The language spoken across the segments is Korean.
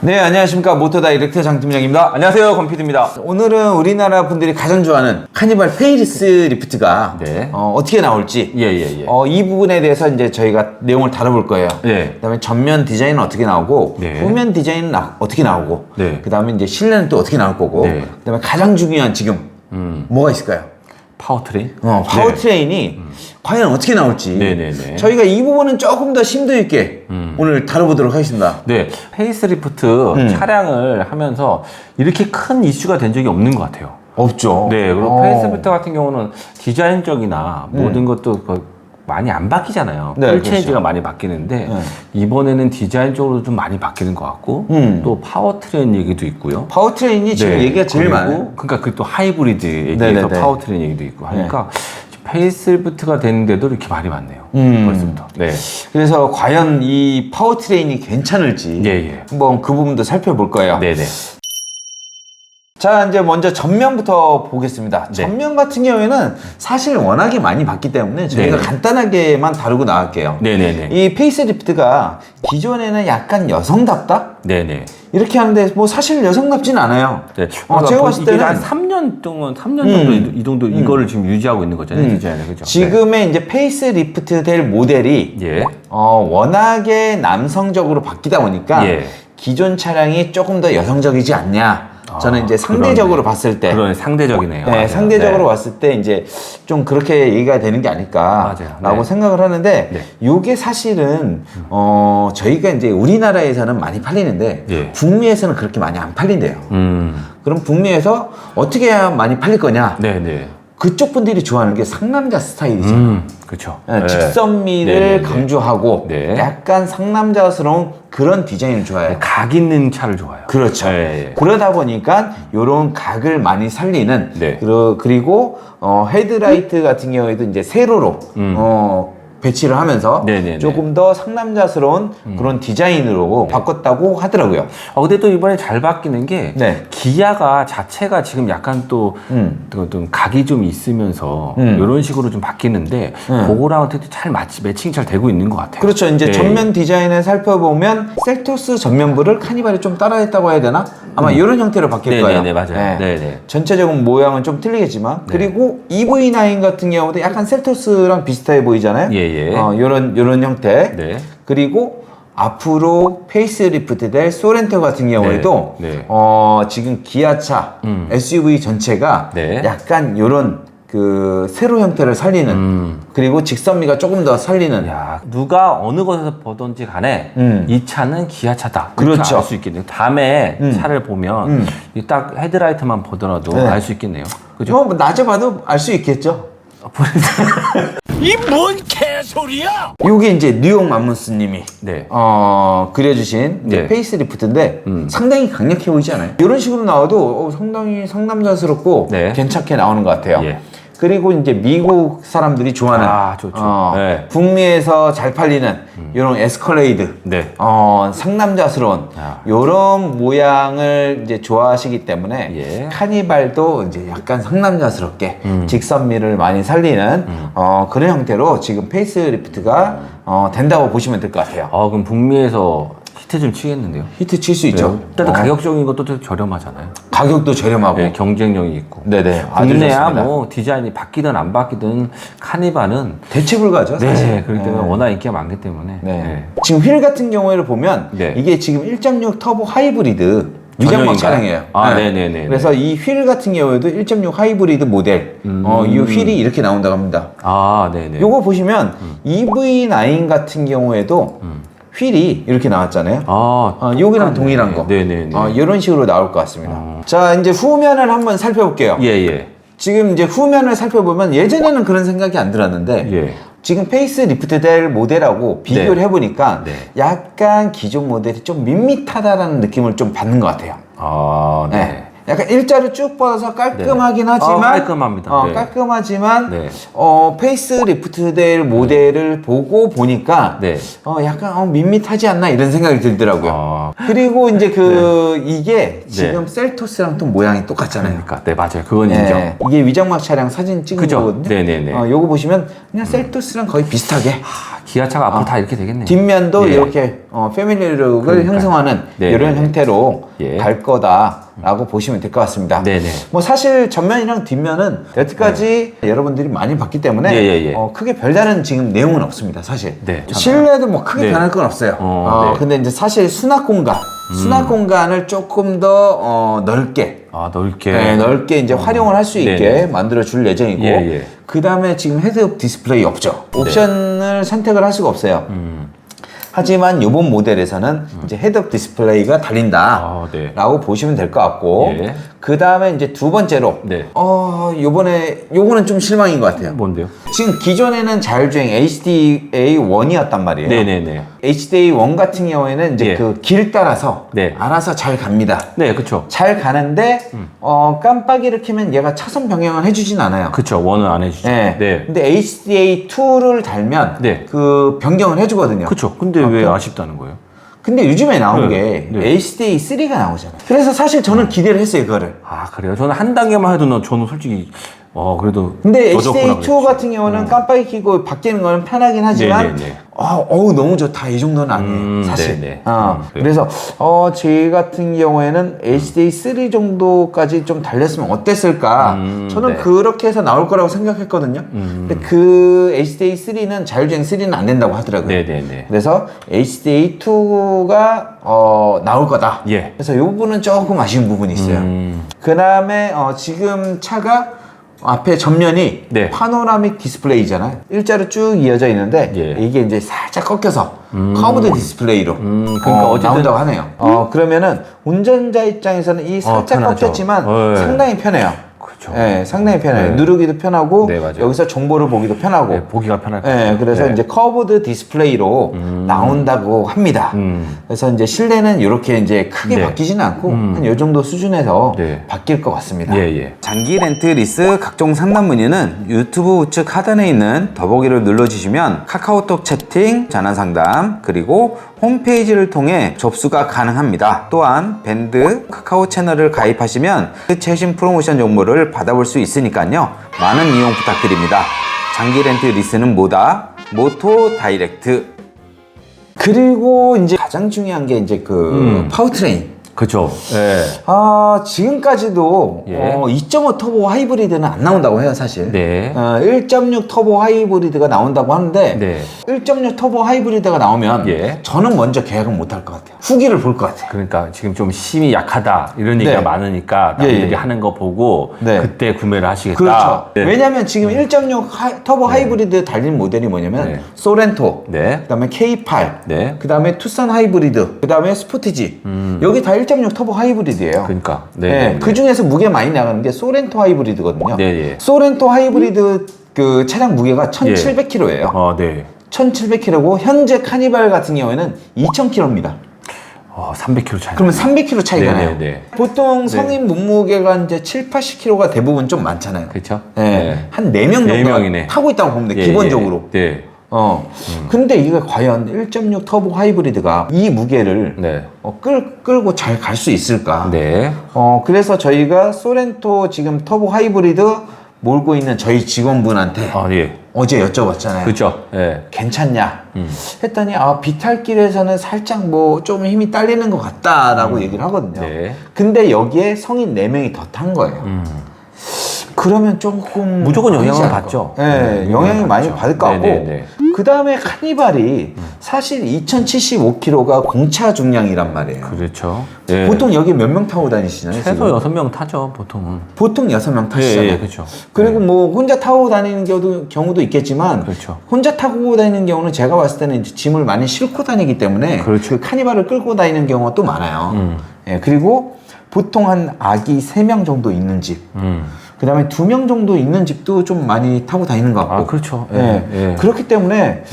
네, 안녕하십니까. 모터다이렉트 장팀장입니다. 안녕하세요, 건피드입니다. 오늘은 우리나라 분들이 가장 좋아하는 카니발 페이스 리프트가 네. 어떻게 나올지 예. 이 부분에 대해서 이제 저희가 내용을 다뤄볼 거예요. 네. 그다음에 전면 디자인은 어떻게 나오고 네. 후면 디자인은 어떻게 나오고 네. 그다음에 이제 실내는 또 어떻게 나올 거고 네. 그다음에 가장 중요한 지금 뭐가 있을까요? 파워트레인? 파워트레인이 과연 어떻게 나올지 네네네. 저희가 이 부분은 조금 더 심도 있게 오늘 다뤄보도록 하겠습니다. 네. 페이스리프트 차량을 하면서 이렇게 큰 이슈가 된 적이 없는 것 같아요. 없죠. 네. 그리고 페이스리프트 같은 경우는 디자인적이나 모든 것도 많이 안 바뀌잖아요. 네, 풀체인지가 그렇죠. 많이 바뀌는데 네. 이번에는 디자인적으로 좀 많이 바뀌는 것 같고 또 파워트레인 얘기도 있고요. 파워트레인이 지금 얘기가 제일 많아요. 그러니까 그 또 하이브리드 얘기에서 네네네. 파워트레인 얘기도 있고 하니까 페이스리프트가 됐는데도 이렇게 말이 많네요. 벌써부터. 네. 그래서 과연 이 파워트레인이 괜찮을지 예. 한번 그 부분도 살펴볼 거예요. 네네. 자, 이제 먼저 전면부터 보겠습니다. 네. 전면 같은 경우에는 사실 워낙에 많이 봤기 때문에 저희가 네네. 간단하게만 다루고 나갈게요. 네네네. 이 페이스리프트가 기존에는 약간 여성답다? 네네. 이렇게 하는데 뭐 사실 여성답진 않아요. 네. 제가 봤을 이게 때는 한 3년 동안, 3년 정도 이 정도 이거를 지금 유지하고 있는 거잖아요. 디자인을. 그죠? 지금의 이제 페이스리프트 될 모델이 네. 예. 워낙에 남성적으로 바뀌다 보니까 예. 기존 차량이 조금 더 여성적이지 않냐. 저는 이제 상대적으로 그러네. 봤을 때. 그러네. 상대적이네요. 네, 맞아요. 상대적으로 네. 봤을 때 이제 좀 그렇게 얘기가 되는 게 아닐까라고 맞아요. 네. 생각을 하는데 네. 요게 사실은 저희가 이제 우리나라에서는 많이 팔리는데 예. 북미에서는 그렇게 많이 안 팔린대요. 그럼 북미에서 어떻게 해야 많이 팔릴 거냐? 네네. 그쪽 분들이 좋아하는 게 상남자 스타일이죠. 그렇죠. 직선미를 네네네. 강조하고 네. 약간 상남자스러운 그런 디자인을 좋아해요. 각 있는 차를 좋아해요. 그렇죠. 네. 그러다 보니까 요런 각을 많이 살리는 네. 그리고 헤드라이트 같은 경우에도 이제 세로로 배치를 하면서 네네네. 조금 더 상남자스러운 그런 디자인으로 바꿨다고 하더라고요. 근데 또 이번에 잘 바뀌는 게 네. 기아가 자체가 지금 약간 또 좀 각이 좀 있으면서 이런 식으로 좀 바뀌는데 그거랑 되게 잘 매칭 잘 되고 있는 것 같아요. 그렇죠. 이제 네. 전면 디자인을 살펴보면 셀토스 전면부를 카니발이 좀 따라했다고 해야 되나? 아마 이런 형태로 바뀔 거예요. 네네네, 맞아요. 네네. 전체적인 모양은 좀 틀리겠지만 그리고 EV9 같은 경우도 약간 셀토스랑 비슷해 보이잖아요. 예. 요런 형태. 네. 그리고 앞으로 페이스리프트 될 소렌토 같은 경우에도 네. 지금 기아차 SUV 전체가 네. 약간 요런 그 세로 형태를 살리는 그리고 직선미가 조금 더 살리는 야, 누가 어느 곳에서 보던지 간에 이 차는 기아차다. 그렇죠. 알 수 있겠네요. 다음에 차를 보면 이딱 헤드라이트만 보더라도 네. 알 수 있겠네요. 그죠? 뭐 낮에 봐도 알 수 있겠죠. 이 뭔 개소리야! 요게 이제 뉴욕 맘무스님이 네. 그려주신 이제 네. 페이스리프트인데 상당히 강력해 보이지 않아요? 이런 식으로 나와도 상당히 상남자스럽고 네. 괜찮게 나오는 것 같아요. 예. 그리고 이제 미국 사람들이 좋아하는 좋죠. 네. 북미에서 잘 팔리는 이런 에스컬레이드, 네. 상남자스러운 이런 모양을 이제 좋아하시기 때문에 예. 카니발도 이제 약간 상남자스럽게 직선미를 많이 살리는 그런 형태로 지금 페이스리프트가 된다고 보시면 될 것 같아요. 그럼 북미에서 히트 좀 치겠는데요? 히트 칠 수 있죠. 일단 가격적인 것도 좀 저렴하잖아요. 가격도 저렴하고. 네, 경쟁력이 있고. 네네. 아주 국내야 좋습니다. 뭐 디자인이 바뀌든 안 바뀌든 카니발은 대체 불가죠, 사실. 네, 그렇기 때문에 워낙 인기가 많기 때문에. 네. 지금 휠 같은 경우를 보면 네. 이게 지금 1.6 터보 하이브리드 위장막 전용인가요? 차량이에요. 네네네. 그래서 이 휠 같은 경우에도 1.6 하이브리드 모델, 이 휠이 이렇게 나온다고 합니다. 네네. 요거 보시면 EV9 같은 경우에도 휠이 이렇게 나왔잖아요. 여기랑 동일한 거. 네네네. 이런 식으로 나올 것 같습니다. 자, 이제 후면을 한번 살펴볼게요. 예. 지금 이제 후면을 살펴보면 예전에는 그런 생각이 안 들었는데 예. 지금 페이스 리프트 될 모델하고 비교를 네. 해보니까 네. 약간 기존 모델이 좀 밋밋하다라는 느낌을 좀 받는 것 같아요. 네. 네. 약간 일자로 쭉 뻗어서 깔끔하긴 네. 하지만 깔끔합니다. 네. 깔끔하지만 네. 페이스 리프트 될 모델을 보고 보니까 네. 약간 밋밋하지 않나 이런 생각이 들더라고요. 그리고 이제 이게 지금 셀토스랑 또 모양이 똑같잖아요. 그러니까 네 맞아요. 그건 인정. 네, 이게 위장막 차량 사진 찍은 그죠? 거거든요. 네네네. 요거 보시면 그냥 셀토스랑 거의 비슷하게 기아차가 앞으로 다 이렇게 되겠네요. 뒷면도 예. 이렇게 패밀리룩을 그러니까요. 형성하는 네, 이런 네, 형태로 예. 갈 거다라고 보시면 될 것 같습니다. 네네. 뭐 사실 전면이랑 뒷면은 여태까지 여러분들이 많이 봤기 때문에 예, 예, 예. 크게 별다른 지금 내용은 없습니다. 사실 네, 실내도 뭐 크게 네. 변할 건 없어요. 네. 근데 이제 사실 수납 공간을 조금 더 넓게 넓게. 네, 넓게 이제 활용을 할 수 있게 네네. 만들어 줄 예정이고, 예, 예. 그 다음에 지금 헤드업 디스플레이 없죠. 옵션을 선택을 할 수가 없어요. 하지만 이번 모델에서는 이제 헤드업 디스플레이가 달린다 네. 라고 보시면 될 것 같고, 예. 그 다음에 이제 두 번째로 네. 요거는 좀 실망인 것 같아요. 뭔데요? 지금 기존에는 자율주행 HDA1이었단 말이에요. 네네네. HDA1 같은 경우에는 이제 예. 그 길 따라서 네. 알아서 잘 갑니다. 네, 그쵸. 잘 가는데 깜빡이를 켜면 얘가 차선 변경을 해주진 않아요. 그쵸. 원은 안 해주죠. 네. 네. 근데 HDA2를 달면 네. 그 변경을 해주거든요. 그쵸. 근데 왜 아쉽다는 거예요? 근데 요즘에 나온 네. 게 네. HDA3가 나오잖아요. 그래서 사실 저는 기대를 했어요, 그거를. 그래요? 저는 한 단계만 해도 저는 솔직히 그래도 근데 더 좋구나 HDA2 그랬죠. 같은 경우는 깜빡이 켜고 바뀌는 거는 편하긴 하지만 네네네. 너무 좋다 이 정도는 아니에요 사실. 네네. 그래서 제 같은 경우에는 HDA3 정도까지 좀 달렸으면 어땠을까 저는 네. 그렇게 해서 나올 거라고 생각했거든요. 근데 그 HDA3는 자율주행 3는 안 된다고 하더라고요. 네네네. 그래서 HDA2가 나올 거다. 예. 그래서 이 부분은 조금 아쉬운 부분이 있어요. 그 다음에 지금 차가 앞에 전면이 네. 파노라믹 디스플레이잖아요. 일자로 쭉 이어져 있는데 예. 이게 이제 살짝 꺾여서 커브드 디스플레이로 그러니까 어쨌든 나온다고 하네요. 그러면은 운전자 입장에서는 이 살짝 편하죠. 꺾였지만 네. 상당히 편해요. 그렇죠. 네, 상당히 편해요. 네. 누르기도 편하고 네, 맞아요. 여기서 정보를 보기도 편하고. 네, 보기가 편할 것 같아요. 네, 그래서 네. 이제 커브드 디스플레이로 나온다고 합니다. 그래서 이제 실내는 이렇게 이제 크게 네. 바뀌지는 않고 한 요 정도 수준에서 네. 바뀔 것 같습니다. 예. 장기 렌트 리스 각종 상담 문의는 유튜브 우측 하단에 있는 더보기를 눌러주시면 카카오톡 채팅, 전화 상담, 그리고 홈페이지를 통해 접수가 가능합니다. 또한 밴드 카카오 채널을 가입하시면 최신 프로모션 정보를 받아볼 수 있으니까요. 많은 이용 부탁드립니다. 장기 렌트 리스는 뭐다? 모토 다이렉트. 그리고 이제 가장 중요한 게 이제 파워트레인. 그렇죠. 예. 지금까지도 예. 2.5 터보 하이브리드는 안 나온다고 해요, 사실. 네. 1.6 터보 하이브리드가 나온다고 하는데 네. 1.6 터보 하이브리드가 나오면 예. 저는 먼저 계약은 못 할 것 같아요. 후기를 볼 것 같아요. 그러니까 지금 좀 힘이 약하다 이런 얘기가 네. 많으니까 남들이 예. 하는 거 보고 네. 그때 구매를 하시겠다. 그렇죠. 네. 왜냐면 지금 1.6 터보 하이브리드 달린 모델이 뭐냐면 네. 소렌토, 네. 그다음에 K8, 네. 그다음에 투싼 하이브리드, 그다음에 스포티지. 여기 다 1.6 터보 하이브리드예요. 그러니까. 네, 그 중에서 무게 많이 나가는 게 소렌토 하이브리드거든요. 네, 예. 소렌토 하이브리드 그 차량 무게가 1,700kg예요. 네. 1,700kg고 현재 카니발 같은 경우에는 2,000kg입니다. 300kg 차이. 그러면 300kg 차이가 네, 나요. 네, 네. 보통 성인 몸무게가 이제 7, 80kg가 대부분 좀 많잖아요. 그렇죠. 네. 한 4명 네 정도 명이네. 타고 있다고 보면 돼, 예, 기본적으로. 예. 네. 근데 이게 과연 1.6 터보 하이브리드가 이 무게를 네. 끌고 잘 갈 수 있을까? 네. 그래서 저희가 소렌토 지금 터보 하이브리드 몰고 있는 저희 직원분한테 예. 어제 여쭤봤잖아요. 그렇죠. 예. 괜찮냐? 했더니 비탈길에서는 살짝 뭐 좀 힘이 딸리는 것 같다라고 얘기를 하거든요. 네. 근데 여기에 성인 4명이 더 탄 거예요. 그러면 조금 무조건 영향을 아니지 않을까? 받죠. 네, 네, 영향이 많이 받죠. 받을 것 같고 네네네. 그 다음에 카니발이 사실 2075kg가 공차 중량이란 말이에요. 그렇죠. 예. 보통 여기 몇 명 타고 다니시나요? 최소 지금? 6명 타죠, 보통은. 보통 6명 타시잖아요. 예, 그렇죠. 그리고 뭐 혼자 타고 다니는 경우도 있겠지만 그렇죠. 혼자 타고 다니는 경우는 제가 봤을 때는 이제 짐을 많이 싣고 다니기 때문에 그렇죠. 그 카니발을 끌고 다니는 경우가 또 많아요. 예, 그리고 보통 한 아기 3명 정도 있는 집. 그다음에 2명 정도 있는 집도 좀 많이 타고 다니는 것 같고. 아, 그렇죠. 예, 네. 예. 그렇기 때문에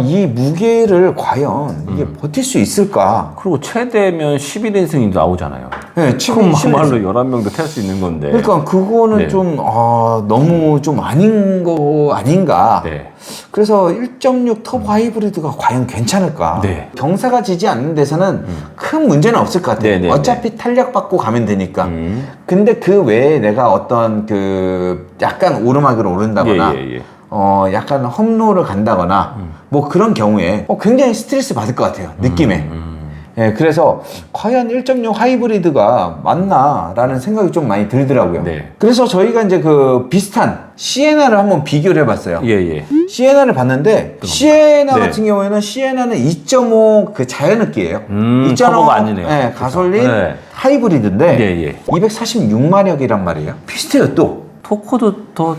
이 무게를 과연 이게 버틸 수 있을까? 그리고 최대면 11인승이 나오잖아요. 네, 그럼 막말로 11명도 탈 수 있는 건데. 그러니까 그거는 네. 좀 너무 좀 아닌 거 아닌가. 네. 그래서 1.6 터보 하이브리드가 과연 괜찮을까? 네. 경사가 지지 않는 데서는 큰 문제는 없을 것 같아요. 네, 네, 어차피 탄력 받고 가면 되니까. 근데 그 외에 내가 어떤 그 약간 오르막을 오른다거나 예. 약간 험로를 간다거나 뭐 그런 경우에 굉장히 스트레스 받을 것 같아요. 느낌에. 예, 그래서 과연 1.6 하이브리드가 맞나라는 생각이 좀 많이 들더라고요. 네. 그래서 저희가 이제 그 비슷한 시에나를 한번 비교를 해봤어요. 예. 시에나를 봤는데 시에나 네. 같은 경우에는 시에나는 2.5 그 자연흡기예요. 2.5 터보가 아니네요. 예, 가솔린 네. 하이브리드인데 예. 246마력이란 말이에요. 비슷해요 또. 토크도 더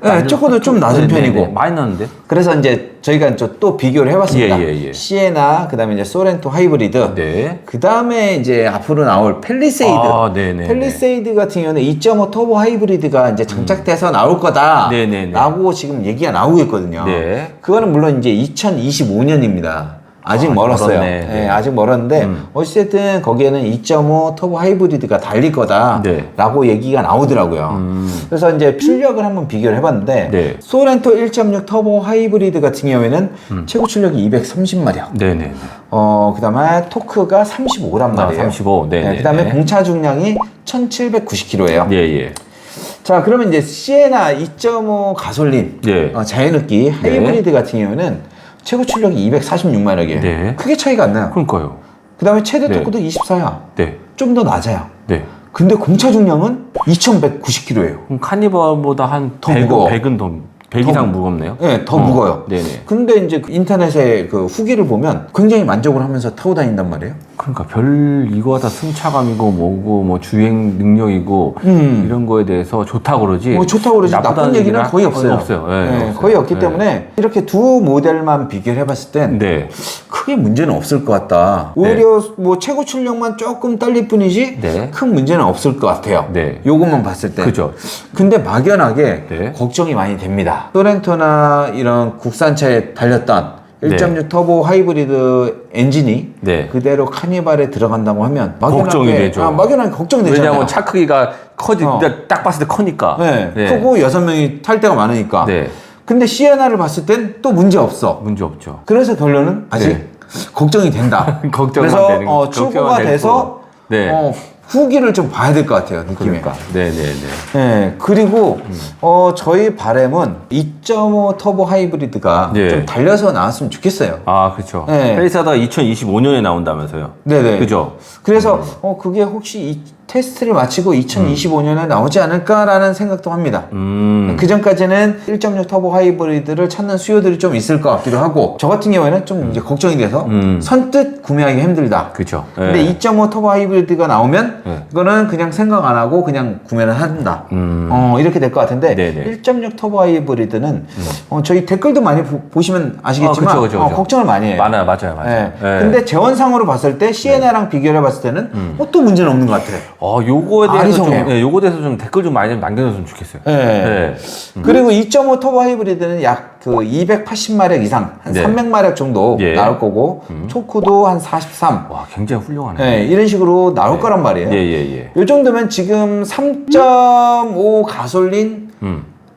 네, 조금도 좀 낮은 편이고. 많이 나는데. 그래서 이제 저희가 또 비교를 해봤습니다. 예. 시에나, 그 다음에 이제 소렌토 하이브리드. 네. 그 다음에 이제 앞으로 나올 펠리세이드. 아, 네네. 펠리세이드 같은 경우는 2.5 터보 하이브리드가 이제 장착돼서 나올 거다. 네네네. 라고 지금 얘기가 나오고 있거든요. 네. 그거는 물론 이제 2025년입니다. 아직 멀었어요. 멀었네. 네, 아직 멀었는데 어쨌든 거기에는 2.5 터보 하이브리드가 달릴 거다 네. 라고 얘기가 나오더라고요. 그래서 이제 출력을 한번 비교를 해봤는데 네. 소렌토 1.6 터보 하이브리드 같은 경우에는 최고 출력이 230마력, 네네. 그 다음에 토크가 35란 말이에요. 35. 네네. 그 다음에 공차 중량이 1790kg예요. 예. 자, 그러면 이제 시에나 2.5 가솔린 네. 자연흡기 하이브리드 같은 경우는 최고 출력이 246마력이에요. 네. 크게 차이가 안 나요. 그러니까요. 그 다음에 최대 네. 토크도 24야. 네. 좀 더 낮아요. 네. 근데 공차 중량은 2190kg예요. 그럼 카니발보다 한 더 100, 무거워. 100 이상 무겁네요? 네, 더 무거워요. 네네. 근데 이제 그 인터넷에 그 후기를 보면 굉장히 만족을 하면서 타고 다닌단 말이에요. 그러니까 이거가 다 승차감이고 뭐고 뭐 주행 능력이고 이런 거에 대해서 좋다고 그러지. 뭐 좋다고 그러지 나쁜 나쁘다는 얘기는 얘기는 거의 없어요. 없어요. 네, 없어요. 거의 없기 네. 때문에 이렇게 두 모델만 비교를 해봤을 땐 네. 크게 문제는 없을 것 같다. 오히려 뭐 최고 출력만 조금 딸릴 뿐이지 네. 큰 문제는 없을 것 같아요. 네. 요것만 봤을 때. 그죠. 근데 막연하게 네. 걱정이 많이 됩니다. 소렌토나 이런 국산차에 달렸던 1.6 터보 하이브리드 엔진이 네. 그대로 카니발에 들어간다고 하면 막연하게, 걱정이 되죠. 막연하게 걱정되잖아요. 왜냐하면 차 크기가 딱 봤을 때 크니까. 네. 네. 크고 6명이 탈 때가 많으니까. 네. 근데 시에나를 봤을 땐 또 문제 없어. 문제 없죠. 그래서 결론은 아직 네. 걱정이 된다. 걱정만 그래서 되는 거. 출고가 걱정만 될 돼서 거. 네. 후기를 좀 봐야 될 것 같아요. 느낌에. 그러니까. 네네네. 네, 그리고 저희 바람은 2.5 터보 하이브리드가 네. 좀 달려서 나왔으면 좋겠어요. 아, 그렇죠. 네. 페이사다가 2025년에 나온다면서요. 네네. 그죠? 그래서 그게 혹시 이 테스트를 마치고 2025년에 나오지 않을까라는 생각도 합니다. 그 전까지는 1.6 터보 하이브리드를 찾는 수요들이 좀 있을 것 같기도 하고, 저 같은 경우에는 좀 이제 걱정이 돼서 선뜻 구매하기 힘들다. 그죠. 근데 2.5 터보 하이브리드가 나오면 네. 이거는 그냥 생각 안 하고 그냥 구매를 한다. 이렇게 될 것 같은데 네네. 1.6 터보 하이브리드는 저희 댓글도 많이 보시면 아시겠지만 그쵸. 걱정을 많이 해요. 맞아요. 네. 네. 근데 재원상으로 봤을 때 시에나랑 비교를 해봤을 때는 또 문제는 없는 것 같아요. 요거에 대해서 좀, 아리송해요. 네, 요거에 대해서 좀 댓글 좀 많이 남겨줬으면 좋겠어요. 네. 그리고 2.5 터보 하이브리드는 약 그 280마력 이상, 한 네. 300마력 정도 예. 나올 거고, 토크도 한 43. 와, 굉장히 훌륭하네. 네, 이런 식으로 나올 거란 말이에요. 예. 요 정도면 지금 3.5 가솔린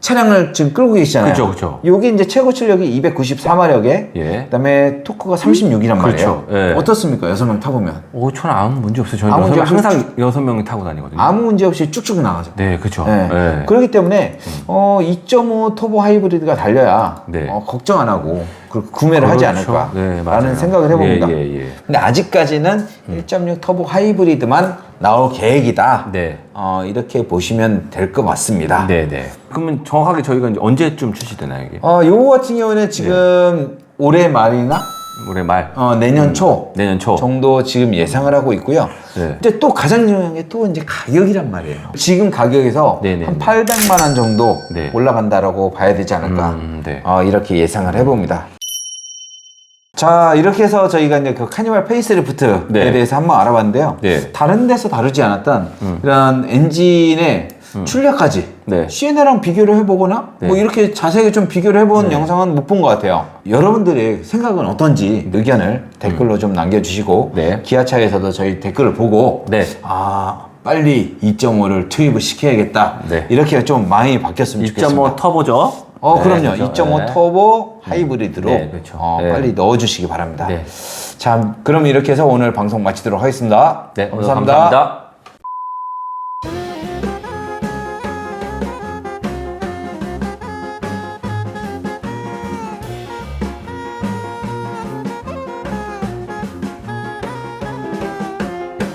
차량을 지금 끌고 계시잖아요. 그죠. 요게 이제 최고 출력이 294마력에 예. 그다음에 토크가 36이란 말이에요. 그렇죠. 예. 어떻습니까? 6명 타보면. 저는 아무 문제 없어요. 저는 아무 문제 항상 6명이 타고 다니거든요. 아무 문제 없이 쭉쭉 나가죠. 네, 그렇죠. 네. 네. 그렇기 때문에 2.5 터보 하이브리드가 달려야 네. 걱정 안 하고 구매를 하지 그렇죠. 않을까 네, 라는 맞아요. 생각을 해봅니다. 예. 근데 아직까지는 1.6 터보 하이브리드만 나올 계획이다. 네. 이렇게 보시면 될 것 같습니다. 네. 그러면 정확하게 저희가 이제 언제쯤 출시되나요, 이게? 요거 같은 경우는 지금 올해 말이나 올해 말. 내년 초 내년 초. 정도 지금 예상을 하고 있고요. 네. 근데 또 가장 중요한 게 또 이제 가격이란 말이에요. 지금 가격에서 네네. 한 800만 원 정도 네. 올라간다라고 봐야 되지 않을까. 네. 이렇게 예상을 해봅니다. 자, 이렇게 해서 저희가 이제 그 카니발 페이스리프트에 네. 대해서 한번 알아봤는데요. 네. 다른 데서 다루지 않았던 이런 엔진의 출력까지 네. CNA랑 비교를 해보거나 뭐 이렇게 자세하게 좀 비교를 해본 영상은 못 본 것 같아요. 여러분들의 생각은 어떤지 의견을 댓글로 좀 남겨주시고 네. 기아차에서도 저희 댓글을 보고 네. 아 빨리 2.5를 투입을 시켜야겠다. 네. 이렇게 좀 마음이 바뀌었으면 좋겠습니다. 2.5 터보죠. 그럼요. 그렇죠. 2.5 네. 터보 하이브리드로 네, 그렇죠. 네. 빨리 넣어주시기 바랍니다. 네. 자, 그럼 이렇게 해서 오늘 방송 마치도록 하겠습니다. 네, 오늘 감사합니다. 감사합니다.